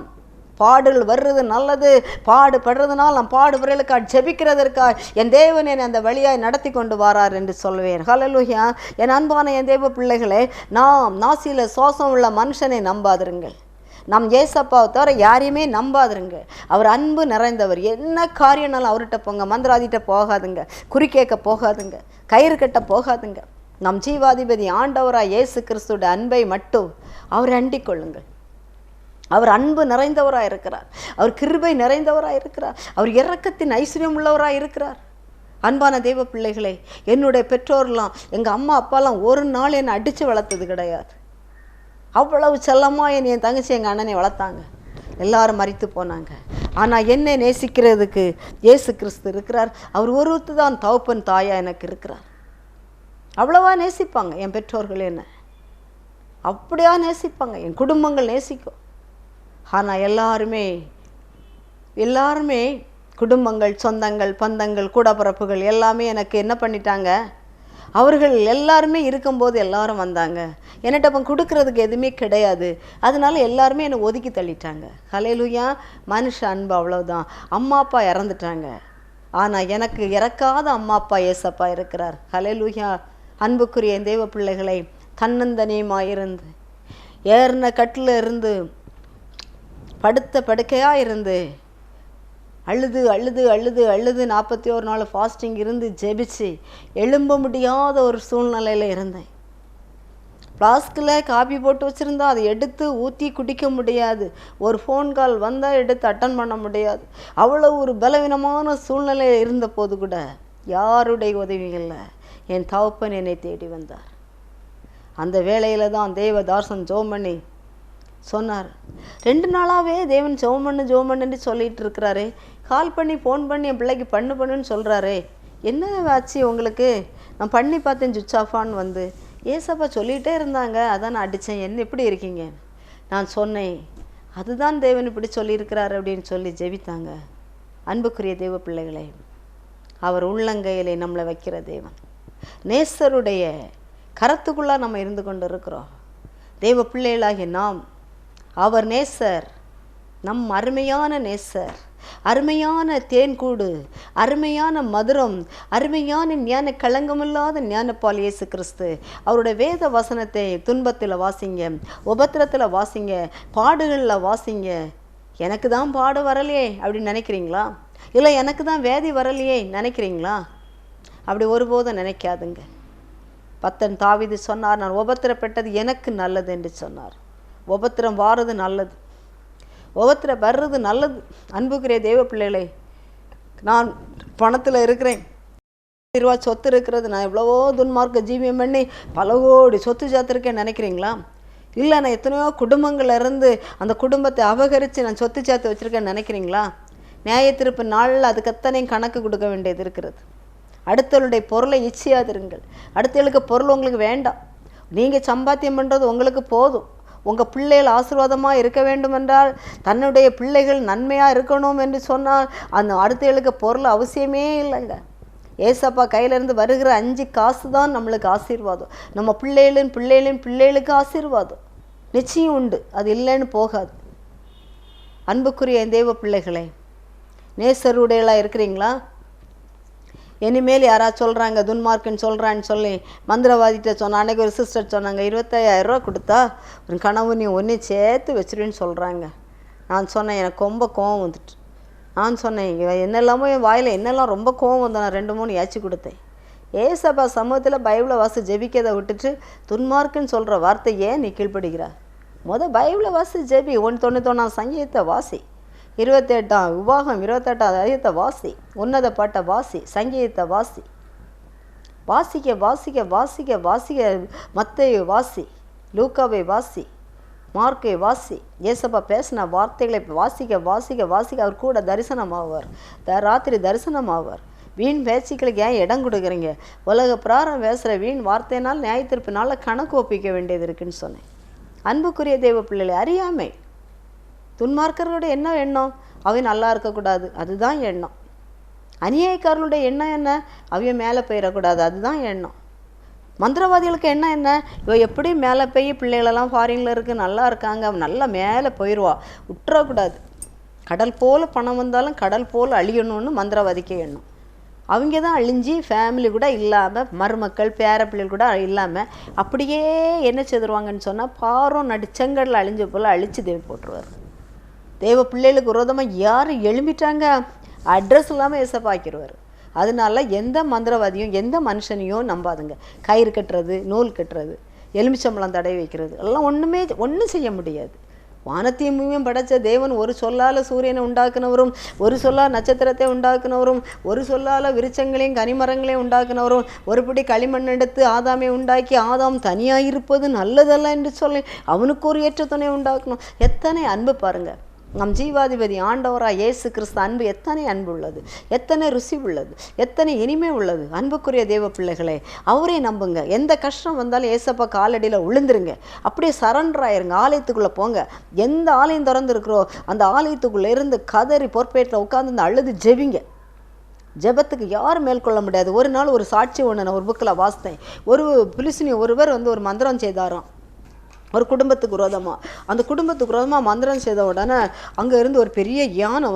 பாடுகள் வர்றது நல்லது. பாடுபடுறதுனால் நாம் பாடுபவர்களுக்காக ஜெபிக்கிறதற்காக என் தேவன் என்னை அந்த வழியாய் நடத்தி கொண்டு வாரார் என்று சொல்வேன். ஹல்லேலூயா. என் அன்பான என் தேவ பிள்ளைகளே, நாம் நாசியில் சுவாசம் உள்ள மனுஷனை நம்பாதிருங்கள். நம் ஏசப்பாவை தவிர யாரையுமே நம்பாதிருங்க. அவர் அன்பு நிறைந்தவர். என்ன காரியம்னாலும் அவர்கிட்ட போங்க. மந்திராதிட்ட போகாதுங்க, குறி கேட்க போகாதுங்க, கயிறு கட்ட போகாதுங்க. நம் ஜீவாதிபதி ஆண்டவராய் இயேசு கிறிஸ்துவோட அன்பை மட்டும் அவர் அண்டிக் கொள்ளுங்கள். அவர் அன்பு நிறைந்தவராக இருக்கிறார். அவர் கிருபை நிறைந்தவராக இருக்கிறார். அவர் இரக்கத்தின் ஐஸ்வர்யம் உள்ளவராக இருக்கிறார். அன்பான தெய்வ பிள்ளைகளே, என்னுடைய பெற்றோர்லாம், எங்கள் அம்மா அப்பாலாம் ஒரு நாள் என்னை அடித்து வளர்த்தது கிடையாது. அவ்வளவு செல்லமாக என் தங்கச்சி எங்கள் அண்ணனை வளர்த்தாங்க. எல்லாரும் மரித்து போனாங்க. ஆனால் என்னை நேசிக்கிறதுக்கு இயேசு கிறிஸ்து இருக்கிறார். அவர் ஒருத்தர் தான் தகப்பன் தாயா எனக்கு இருக்கிறார். அவ்வளவா நேசிப்பாங்க என் பெற்றோர்கள், என்ன அப்படியா நேசிப்பாங்க. என் குடும்பங்கள் நேசிக்கும். ஆனால் எல்லாருமே குடும்பங்கள், சொந்தங்கள், பந்தங்கள், கூடப்பிறப்புகள் எல்லாமே எனக்கு என்ன பண்ணிட்டாங்க? அவர்கள் எல்லாருமே இருக்கும்போது எல்லாரும் வந்தாங்க. என்னட்ட அப்போ கொடுக்கறதுக்கு எதுவுமே கிடையாது. அதனால எல்லாருமே என்னை ஒதுக்கி தள்ளிட்டாங்க. ஹல்லேலூயா. மனுஷ அன்பு அவ்வளவுதான். அம்மா அப்பா இறந்துட்டாங்க. ஆனால் எனக்கு இறக்காத அம்மா அப்பா ஏசப்பா இருக்கிறார். ஹல்லேலூயா. அன்புக்குரிய தேவ பிள்ளைகளை, தன்னந்தனியமாயிருந்து, ஏறின கட்டில் இருந்து, படுத்த படுக்கையாக இருந்து, அழுது அழுது அழுது அழுது 41 நாள் ஃபாஸ்டிங் இருந்து ஜெபிச்சு எழும்ப முடியாத ஒரு சூழ்நிலையில் இருந்தேன். ஃப்ளாஸ்கில் காபி போட்டு வச்சுருந்தா அதை எடுத்து ஊற்றி குடிக்க முடியாது. ஒரு ஃபோன் கால் வந்தால் எடுத்து அட்டன் பண்ண முடியாது. அவ்வளோ ஒரு பலவீனமான சூழ்நிலையில் இருந்த போது கூட யாருடைய உதவி இல்லை. என் தகப்பன் என்னை தேடி வந்தார். அந்த வேளையில் தான் தேவதாசன் ஜெபம் பண்ணி சொன்னார். 2 நாளாகவே தேவன் ஜெபம் பண்ணுன்னு சொல்லிகிட்டு இருக்கிறாரு. கால் பண்ணி ஃபோன் பண்ணி என் பிள்ளைக்கு பண்ணுன்னு சொல்கிறாரு. என்ன ஆச்சு உங்களுக்கு? நான் பண்ணி பார்த்தேன், சுவிட்ச் ஆஃபான்னு வந்து. ஏசப்பா சொல்லிகிட்டே இருந்தாங்க, அதான் நான் அடித்தேன். என்ன எப்படி இருக்கீங்க? நான் சொன்னேன், அதுதான் தேவன் இப்படி சொல்லியிருக்கிறாரு அப்படின்னு சொல்லி ஜெபித்தாங்க. அன்புக்குரிய தேவ பிள்ளைகளே, அவர் உள்ளங்கையிலே நம்மளை வைக்கிற தேவன். நேசருடைய கரத்துக்குள்ளாக நம்ம இருந்து கொண்டு இருக்கிறோம். தேவ பிள்ளைகளாகிய நாம் அவர் நேசர், நம் அருமையான நேசர், அருமையான தேன்கூடு, அருமையான மதுரம், அருமையான ஞான களங்கமில்லாத ஞானப்பால் இயேசு கிறிஸ்து. அவருடைய வேத வசனத்தை துன்பத்தில் வாசிங்க, உபத்திரத்தில் வாசிங்க, பாடுகளில் வாசிங்க. எனக்கு தான் பாடு வரலையே அப்படின்னு நினைக்கிறீங்களா? இல்லை எனக்கு தான் வேதி வரலையே நினைக்கிறீங்களா? அப்படி ஒருபோதும் நினைக்காதுங்க. பக்தன் தாவீது சொன்னார், நான் உபத்திரப்பட்டது எனக்கு நல்லது என்று சொன்னார். உபத்திரம் வாரது நல்லது, உபத்திரம் வர்றது நல்லது. அன்புக்குரிய தேவ பிள்ளைகளே, நான் பணத்தில் இருக்கிறேன், ரூபா சொத்து இருக்கிறது, நான் எவ்வளவோ துன்மார்க்க ஜீவியம் பண்ணி பல கோடி சொத்து சேர்த்துருக்கேன் நினைக்கிறீங்களா? இல்லை, நான் எத்தனையோ குடும்பங்கள்ல இருந்து அந்த குடும்பத்தை அபகரித்து நான் சொத்து சேர்த்து வச்சுருக்கேன்னு நினைக்கிறீங்களா? நியாயத்திருப்பு நாளில் அதுக்கு அத்தனையும் கணக்கு கொடுக்க வேண்டியது இருக்கிறது. அடுத்தவளுடைய பொருளை இச்சையாதிருங்கள். அடுத்தவளுக்கு பொருள் உங்களுக்கு வேண்டாம். நீங்கள் சம்பாத்தியம் பண்ணுறது உங்களுக்கு போதும். உங்கள் பிள்ளைகள் ஆசீர்வாதமாக இருக்க வேண்டும் என்றால், தன்னுடைய பிள்ளைகள் நன்மையாக இருக்கணும் என்று சொன்னால் அந்த அடுத்தவர்களுக்கு பொருள் அவசியமே இல்லைங்க. ஏசப்பா கையிலேருந்து வருகிற 5 காசு தான் நம்மளுக்கு ஆசீர்வாதம். நம்ம பிள்ளைகளுக்கு ஆசீர்வாதம் நிச்சயம் உண்டு, அது இல்லைன்னு போகாது. அன்புக்குரிய தெய்வ பிள்ளைகளே, நேசருடையெல்லாம் இருக்கிறீங்களா? இனிமேல் யாராவது சொல்கிறாங்க துன்மார்க்குன்னு சொல்கிறான்னு சொல்லி மந்திரவாதிகிட்ட சொன்ன அன்றைக்கி ஒரு சிஸ்டர் சொன்னாங்க, 25,000 கொடுத்தா உன் கனவு நீ ஒன்றே சேர்த்து வச்சிருன்னு சொல்கிறாங்க. நான் சொன்னேன், எனக்கு ரொம்ப கோவம் வந்துட்டு. நான் சொன்னேன், என்னெல்லாமோ என் வாயில் என்னெல்லாம் ரொம்ப கோவம் வந்து நான் 2-3 ஏச்சு கொடுத்தேன். ஏசப்பா சமூகத்தில் பைபிளை வாசி ஜெபிக்கிறதை விட்டுட்டு துன்மார்க்குன்னு சொல்கிற வார்த்தையே நீ கீழ்ப்படுகிறா? பைபிளை வாசி ஜெபி. 91 சங்கீதத்தை வாசி, 28 உபாகம் 28 அதிகத்தை வாசி, உன்னத பாட்டை வாசி, சங்கீதத்தை வாசி. வாசிக்க வாசிக்க வாசிக்க வாசிக்க மத்தேயு வாசி, லூக்காவை வாசி, மார்க்கை வாசி. ஏசப்பா பேசின வார்த்தைகளை வாசிக்க வாசிக்க வாசிக்க அவர் கூட தரிசனமாவார், ராத்திரி தரிசனமாவார். வீண் பேச்சுக்களுக்கு ஏன் இடம் கொடுக்குறீங்க? உலக பிராரம் பேசுகிற வீண் வார்த்தையினால் நியாயத்தீர்ப்பினால் கணக்கு ஒப்பிக்க வேண்டியது இருக்குன்னு சொன்னேன். அன்புக்குரிய தெய்வ பிள்ளைகளை, அறியாமை. துன்மார்க்கர்களுடைய என்ன எண்ணம்? அவை நல்லா இருக்கக்கூடாது, அதுதான் எண்ணம். அநியாயக்காரர்களுடைய எண்ணம் என்ன? அவைய மேலே போயிடக்கூடாது, அதுதான் எண்ணம். மந்திரவாதிகளுக்கு என்ன? இவ எப்படி மேலே போய் பிள்ளைகளெல்லாம் ஃபாரினில் இருக்குது, நல்லா இருக்காங்க, நல்லா மேலே போயிடுவா, விட்டுறக்கூடாது. கடல் போல் பணம் வந்தாலும் கடல் போல் அழியணும்னு மந்திரவாதிக்க எண்ணம். அவங்க தான் அழிஞ்சு ஃபேமிலி கூட இல்லாமல், மருமக்கள் பேர பிள்ளைகள் கூட இல்லாமல் அப்படியே என்ன செய்துருவாங்கன்னு சொன்னால், பாரம் நடிச்சங்கடல் அழிஞ்ச போல் அழித்து தேவை போட்டுருவார். தேவ பிள்ளைகளுக்கு விரோதமாக யார் எழும்பிட்டாங்க, அட்ரஸ் இல்லாமல் ஏசப்பாக்கிடுவார். அதனால எந்த மந்திரவாதியும் எந்த மனுஷனையும் நம்பாதுங்க. கயிறு கட்டுறது, நூல் கட்டுறது, எலுமிச்சம்பழம் தடவி வைக்கிறது எல்லாம் ஒன்றும் செய்ய முடியாது. வானத்தையும் பூமியும் படைத்த தேவன் ஒரு சொல்லால் சூரியனை உண்டாக்குனவரும், ஒரு சொல்லால் நட்சத்திரத்தை உண்டாக்குனவரும், ஒரு சொல்லால் விருச்சங்களையும் கனிமரங்களையும் உண்டாக்குனவரும், ஒரு பிடி களிமண் எடுத்து ஆதாமை உண்டாக்கி ஆதாம் தனியாக இருப்பது நல்லதல்ல என்று சொல்லி அவனுக்கு ஒரு ஏற்ற துணை உண்டாக்கணும். எத்தனை அன்பு பாருங்கள். நம் ஜீவாதிபதி ஆண்டவராக இயேசு கிறிஸ்து அன்பு எத்தனை அன்பு உள்ளது, எத்தனை ருசி உள்ளது, எத்தனை இனிமை உள்ளது. அன்புக்குரிய தேவ பிள்ளைகளே, அவரே நம்புங்க. எந்த கஷ்டம் வந்தாலும் ஏசப்பா காலடியில் விழுந்துருங்க, அப்படியே சரண்டர் ஆயிருங்க. ஆலயத்துக்குள்ளே போங்க. எந்த ஆலயம் திறந்துருக்கிறோ அந்த ஆலயத்துக்குள்ளே இருந்து கதறி பொறுப்பேற்ற உட்காந்து இந்த அழுது ஜெபிங்க. ஜெபத்துக்கு யாரும் மேற்கொள்ள முடியாது. ஒரு நாள் ஒரு சாட்சி ஒன்று நான் ஒரு புக்கில் வாசித்தேன். ஒரு பிலிஸ்தீனி ஒருவர் ஒரு மந்திரம் செய்தாராம் ஒரு குடும்பத்துக்கு விரோதமாக. அந்த குடும்பத்துக்கு விரோதமாக மந்திரம் செய்த உடனே அங்கே இருந்து ஒரு பெரிய யானை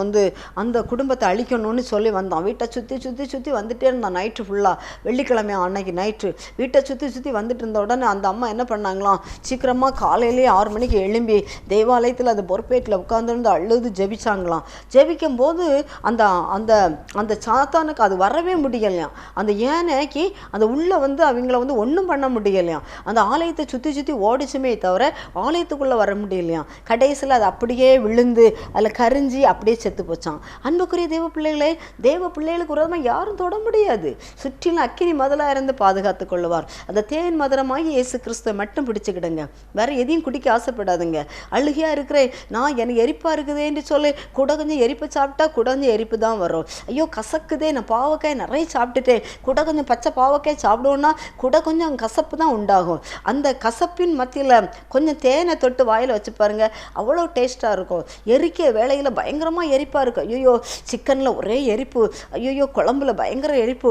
அந்த குடும்பத்தை அழிக்கணும்னு சொல்லி வந்தான். வீட்டை சுற்றி வந்துட்டே இருந்தான். நைட்டு ஃபுல்லாக, வெள்ளிக்கிழமை அன்னைக்கு நைட்டு வீட்டை சுற்றி வந்துட்டு இருந்த உடனே அந்த அம்மா என்ன பண்ணாங்களாம், சீக்கிரமாக காலையிலேயே 6 மணிக்கு எழும்பி தேவாலயத்தில் அந்த பொறுப்பேட்டில் உட்காந்துருந்து அழுது ஜெபிச்சாங்களாம். ஜெபிக்கும் போது அந்த அந்த அந்த சாத்தானுக்கு அது வரவே முடியலையாம். அந்த யானைக்கு அந்த உள்ளே அவங்கள ஒன்றும் பண்ண முடியலையாம். அந்த ஆலயத்தை சுற்றி ஓடிச்சுமே தவிர ஆலயத்துக்குள்ளே வர முடியலையாம். கடைசியில் அது அப்படியே விழுந்து அதில் கரிஞ்சி அப்படியே செத்து போச்சான். அன்புக்குரிய தேவ பிள்ளைகளே, தேவ பிள்ளைகளுக்கு விரோதமாக யாரும் தொட முடியாது. சுற்றிலும் அக்கினி மதலாக இருந்து பாதுகாத்து கொள்ளுவார். அந்த தேன் மதுரமாகி இயேசு கிறிஸ்துவை மட்டும் பிடிச்சிக்கிடுங்க. வேற எதையும் குடிக்க ஆசைப்படாதுங்க. அழுகையாக இருக்கிறேன், நான் எனக்கு எரிப்பாக இருக்குதேன்னு சொல்லி கூட கொஞ்சம் எரிப்பு சாப்பிட்டா கூட கொஞ்சம் எரிப்பு தான் வரும். ஐயோ கசக்குதே, நான் பாவக்காய் நிறைய சாப்பிட்டுட்டேன், கூட கொஞ்சம் பச்சை பாவக்காய் சாப்பிடுவோன்னா கூட கொஞ்சம் கசப்பு தான் உண்டாகும். அந்த கசப்பின் மத்தியில் கொஞ்சம் தேனை தொட்டு வாயில் வச்சு பாருங்க, அவ்வளோ டேஸ்ட்டாக இருக்கும். எரிக்க வேலையில் பயங்கரமாக எரிப்பாக இருக்கும். ஐயோ சிக்கனில் ஒரே எரிப்பு, ஐயோ குழம்புல பயங்கர எரிப்பு,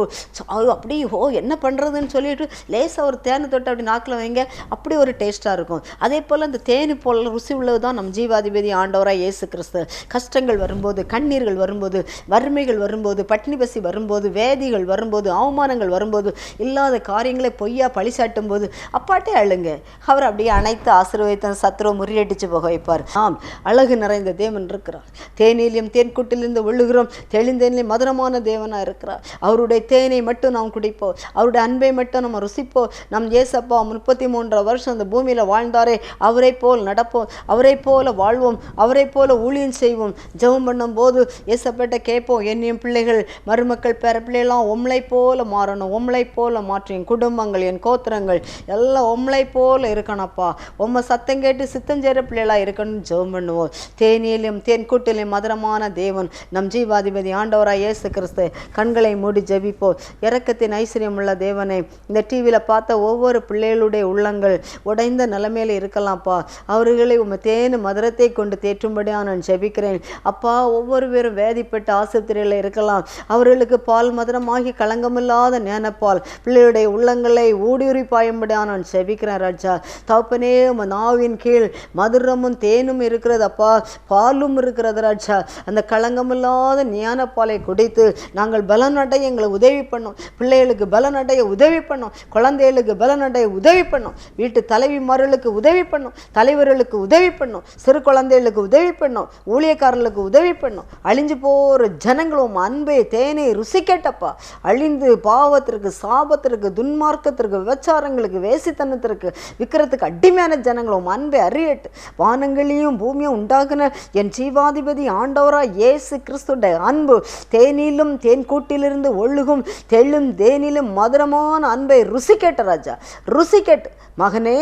அப்படி என்ன பண்ணுறதுன்னு சொல்லிட்டு லேசாக ஒரு தேனை தொட்டு அப்படி நாக்கில் வைங்க, அப்படி ஒரு டேஸ்ட்டாக இருக்கும். அதே போல் அந்த தேனு போல் ருசி உள்ளது தான் நம் ஜீவாதிபதி ஆண்டவராக இயேசு கிறிஸ்து. கஷ்டங்கள் வரும்போது, கண்ணீர்கள் வரும்போது, வறுமைகள் வரும்போது, பட்டினி பசி வரும்போது, வேதிகள் வரும்போது, அவமானங்கள் வரும்போது, இல்லாத காரியங்களை பொய்யா பழி சாட்டும் போது அப்பாட்டே அழுங்க. அவர் அப்படியே அனைத்து ஆசீர்வதித்த சத்துருவை முறியடிச்சு போக வைப்பார். ஆம், அழகு நிறைந்த தேவன் இருக்கிறார். தேனிலையும் தேன்கூட்டிலிருந்து விழுகிறோம், தெளிந்தேனிலையும் மதுரமான தேவனாக இருக்கிறார். அவருடைய தேனை மட்டும் நாம் குடிப்போம், அவருடைய அன்பை மட்டும் நம்ம ருசிப்போம். நம் ஏசப்பா 33 வருஷம் அந்த பூமியில் வாழ்ந்தாரே, அவரை போல் நடப்போம், அவரை போல வாழ்வோம், அவரை போல ஊழியம் செய்வோம். ஜெபம் பண்ணும் போது ஏசப்பட்ட கேட்போம், என்னையும் பிள்ளைகள் மருமக்கள் பேர பிள்ளைகளாம் உம்ளை போல மாறணும், உம்ளை போல மாற்றும், என் குடும்பங்கள் என் கோத்திரங்கள் எல்லாம் உம்ளை போல இருக்கணும்ப்பா. உம்மை சத்தம் கேட்டு சித்தஞ்சேர பிள்ளைகளாக இருக்கணும்னு ஜெபம் பண்ணுவோம். தேனியிலும் தேன்கூட்டிலும் மதுரமான தேவன் நம் ஜீவாதிபதி ஆண்டவராய் இயேசு கிறிஸ்து. கண்களை மூடி ஜெபிப்போம். இரக்கத்தின் ஐஸ்வர்யம் உள்ள தேவனே, இந்த டிவியில் பார்த்த ஒவ்வொரு பிள்ளைகளுடைய உள்ளங்கள் உடைந்த நிலைமையில இருக்கலாம்ப்பா. அவர்களை உம்மை தேனு மதுரத்தை கொண்டு தேற்றும்படியாக நான் ஜெபிக்கிறேன் அப்பா. ஒவ்வொரு பேரும் வேதிப்பட்ட ஆஸ்பத்திரியில் இருக்கலாம். அவர்களுக்கு பால் மதுரமாகி களங்கமில்லாத ஞானப்பால் பிள்ளைகளுடைய உள்ளங்களை ஊடுருவி பாயும்படியாக நான் ஜெபிக்கிறேன் ராஜா. தகப்பனே, உம் நாவின் கீழ் மதுரமும் தேனும் இருக்கிறது அப்பா, பாலும் இருக்கிறது ராஜா. அந்த களங்கமில்லாத ஞானப்பாலை குடித்து நாங்கள் பலனடைய எங்களை உதவி பண்ணோம். பிள்ளைகளுக்கு பலனடைய உதவி பண்ணோம். குழந்தைகளுக்கு பலனடைய உதவி பண்ணோம். வீட்டு தலைவிமார்களுக்கு உதவி பண்ணோம். தலைவர்களுக்கு உதவி பண்ணோம். சிறு குழந்தைகளுக்கு உதவி பண்ணோம். ஊழியக்காரர்களுக்கு உதவி பண்ணோம். அழிஞ்சு போகிற ஜனங்களும் அன்பை தேனை ருசிக்கட்டப்பா. அழிந்து பாவத்திற்கு, சாபத்திற்கு, துன்மார்க்கத்திற்கு, விபச்சாரங்களுக்கு, வேசித்தனத்திற்கு, விக்கிரத்துக்கு அடிமையான ஜனங்களும் அன்பை அறியட்டு. வானங்களையும் பூமியும் உண்டாகின என் ஜீவாதிபதி ஆண்டவராய் இயேசு கிறிஸ்துடைய அன்பு தேனிலும் தேன்கூட்டிலிருந்து ஒழுகும் தெள்ளும் தேனிலும் மதுரமான அன்பை ருசிக்கட்டு ராஜா, ருசிக்கட்டு. மகனே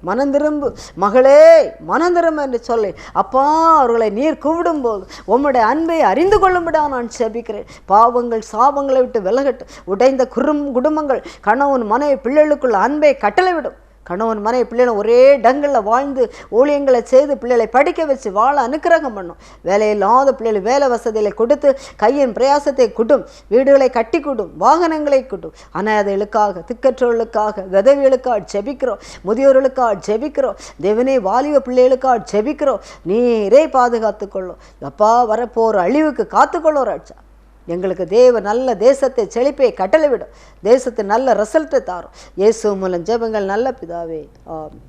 மனந்திரும்பு, மகளே மனந்திரும்பு என்று சொல்லி அப்பா அவர்களை நீர் கூவிடும்போது உம்முடைய அன்பை அறிந்து கொள்ளும்படியாக நான் ஜெபிக்கிறேன். பாவங்கள் சாபங்களை விட்டு விலகட்டு. உடைந்த குடும்பங்கள் கணவன் மனைவி பிள்ளைகளுக்குள்ள அன்பை கட்டளைவிடும். கணவன் மனைவி பிள்ளைகளும் ஒரே இடங்களில் வாழ்ந்து ஊழியங்களை செய்து பிள்ளைகளை படிக்க வச்சு வாழ அனுக்கிரகம் பண்ணும். வேலையில்லாத பிள்ளைகள் வேலை வசதிகளை கொடுத்து கையின் பிரயாசத்தை கொடும். வீடுகளை கட்டி கொடும். வாகனங்களை கொடும். அனாதைகளுக்காக, திக்கற்றவர்களுக்காக, விதவிகளுக்காக ஜெபிக்கிறோம். முதியோர்களுக்காக ஜெபிக்கிறோம். தேவனே, வாலிப பிள்ளைகளுக்காக ஜெபிக்கிறோம். நீரே பாதுகாத்துக்கொள்ளும் அப்பா. வரப்போகிற அழிவுக்கு காத்துக்கொள்ளும் ராஜா. எங்களுக்கு தேவ நல்ல தேசத்தை செழிப்பை கட்டளை விடும். தேசத்து நல்ல ரிசல்ட்டை தாரும். இயேசு மூலம் ஜெபங்கள் நல்ல பிதாவே, ஆமென்.